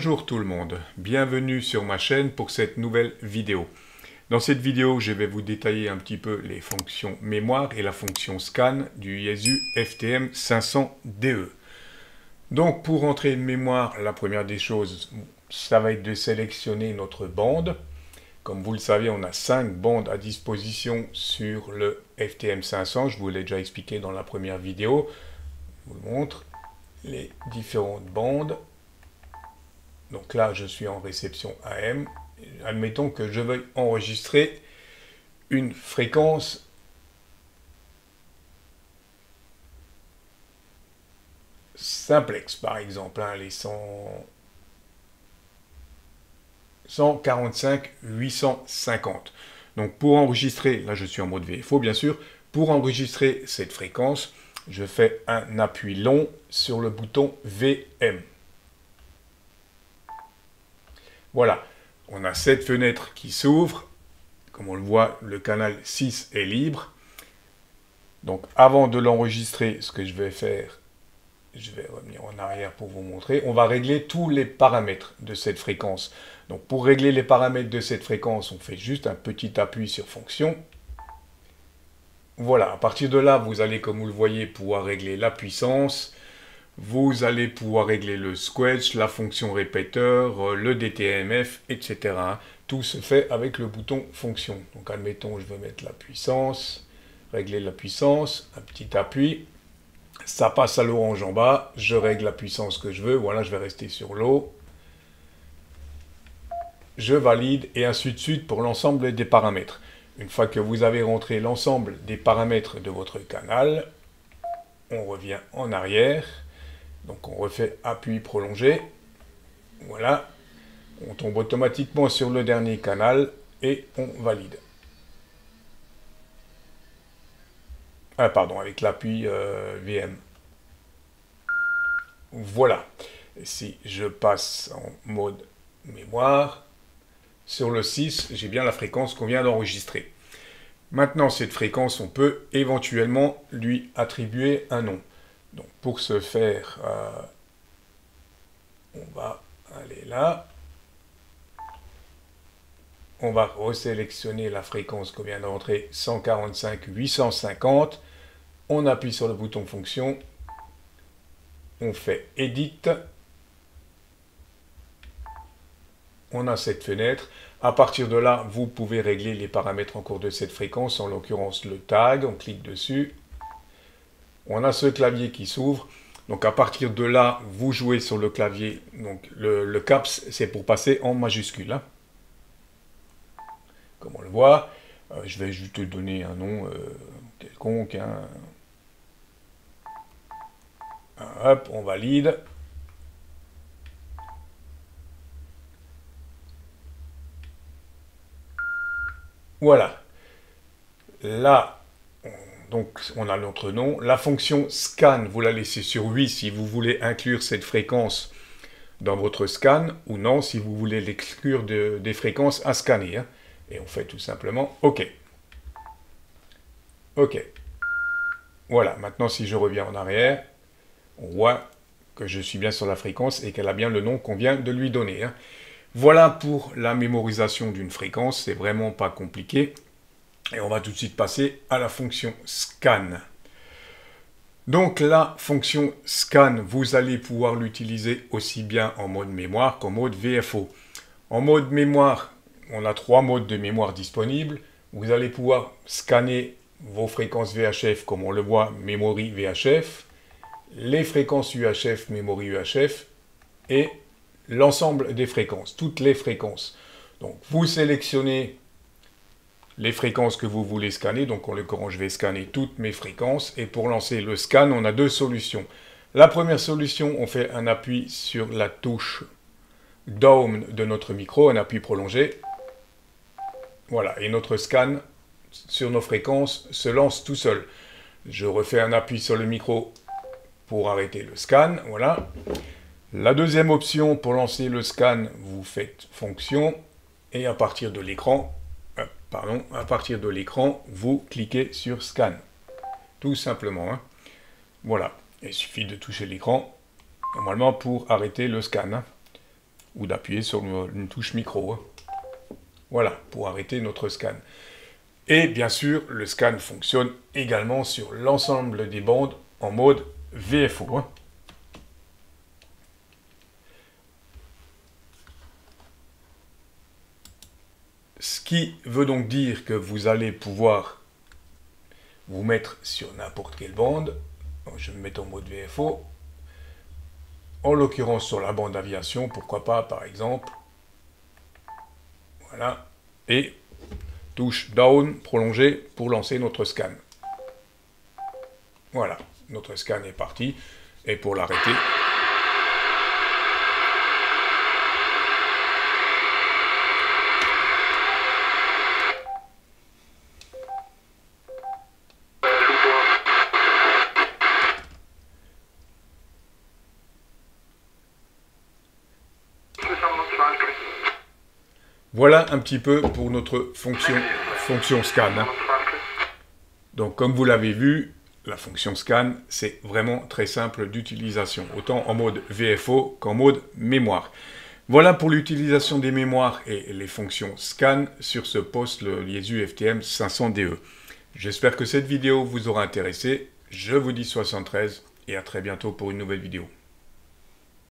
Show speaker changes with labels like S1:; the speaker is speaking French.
S1: Bonjour tout le monde, bienvenue sur ma chaîne pour cette nouvelle vidéo. Dans cette vidéo, je vais vous détailler un petit peu les fonctions mémoire et la fonction scan du Yaesu FTM500DE. Donc pour entrer une mémoire, la première des choses, ça va être de sélectionner notre bande. Comme vous le savez, on a 5 bandes à disposition sur le FTM500, je vous l'ai déjà expliqué dans la première vidéo. Je vous montre les différentes bandes. Donc là, je suis en réception AM. Admettons que je veuille enregistrer une fréquence simplex, par exemple, les 145 850. Donc pour enregistrer, là je suis en mode VFO bien sûr, pour enregistrer cette fréquence, je fais un appui long sur le bouton VM. Voilà, on a cette fenêtre qui s'ouvre. Comme on le voit, le canal 6 est libre. Donc avant de l'enregistrer, ce que je vais faire, je vais revenir en arrière pour vous montrer. On va régler tous les paramètres de cette fréquence. Donc pour régler les paramètres de cette fréquence, on fait juste un petit appui sur fonction. Voilà, à partir de là, vous allez, comme vous le voyez, pouvoir régler la puissance. Vous allez pouvoir régler le squelch, la fonction répéteur, le DTMF, etc. Tout se fait avec le bouton fonction. Donc admettons, je veux mettre la puissance, régler la puissance, un petit appui. Ça passe à l'orange en bas, je règle la puissance que je veux. Voilà, je vais rester sur l'eau. Je valide et ainsi de suite pour l'ensemble des paramètres. Une fois que vous avez rentré l'ensemble des paramètres de votre canal, on revient en arrière. Donc on refait appui prolongé. Voilà. On tombe automatiquement sur le dernier canal et on valide. Ah pardon, avec l'appui VM. Voilà. Et si je passe en mode mémoire, sur le 6, j'ai bien la fréquence qu'on vient d'enregistrer. Maintenant, cette fréquence, on peut éventuellement lui attribuer un nom. Donc pour ce faire, on va aller là. On va resélectionner la fréquence qu'on vient d'entrer, 145 850. On appuie sur le bouton fonction. On fait Edit. On a cette fenêtre. À partir de là, vous pouvez régler les paramètres en cours de cette fréquence, en l'occurrence le tag. On clique dessus. On a ce clavier qui s'ouvre. Donc à partir de là, vous jouez sur le clavier. Donc le caps, c'est pour passer en majuscule. Comme on le voit, je vais juste te donner un nom quelconque. Hop, on valide. Voilà. Là, donc on a notre nom. La fonction scan, vous la laissez sur oui si vous voulez inclure cette fréquence dans votre scan, ou non si vous voulez l'exclure des fréquences à scanner. Et on fait tout simplement OK. OK. Voilà, maintenant si je reviens en arrière, on voit que je suis bien sur la fréquence et qu'elle a bien le nom qu'on vient de lui donner. Voilà pour la mémorisation d'une fréquence, c'est vraiment pas compliqué. Et on va tout de suite passer à la fonction scan. Donc la fonction scan, vous allez pouvoir l'utiliser aussi bien en mode mémoire qu'en mode VFO. En mode mémoire, on a 3 modes de mémoire disponibles. Vous allez pouvoir scanner vos fréquences VHF, comme on le voit, memory VHF, les fréquences UHF, memory UHF, et l'ensemble des fréquences, toutes les fréquences. Donc vous sélectionnez les fréquences que vous voulez scanner. Donc en l'occurrence, je vais scanner toutes mes fréquences. Et pour lancer le scan, on a 2 solutions. La première solution, on fait un appui sur la touche Down de notre micro, un appui prolongé. Voilà, et notre scan sur nos fréquences se lance tout seul. Je refais un appui sur le micro pour arrêter le scan. Voilà. La deuxième option, pour lancer le scan, vous faites fonction. Et à partir de l'écran, vous cliquez sur Scan. Tout simplement. Voilà. Il suffit de toucher l'écran, normalement, pour arrêter le scan. ou d'appuyer sur une touche micro. Voilà, pour arrêter notre scan. Et bien sûr, le scan fonctionne également sur l'ensemble des bandes en mode VFO. Ce qui veut donc dire que vous allez pouvoir vous mettre sur n'importe quelle bande. Donc, je vais me mettre en mode VFO. En l'occurrence sur la bande aviation, pourquoi pas par exemple. Voilà. Et touche down prolongée pour lancer notre scan. Voilà, notre scan est parti. Et pour l'arrêter, voilà un petit peu pour notre fonction scan. Donc comme vous l'avez vu, la fonction scan, c'est vraiment très simple d'utilisation, autant en mode VFO qu'en mode mémoire. Voilà pour l'utilisation des mémoires et les fonctions scan sur ce poste, le Yaesu FTM 500DE. J'espère que cette vidéo vous aura intéressé. Je vous dis 73 et à très bientôt pour une nouvelle vidéo.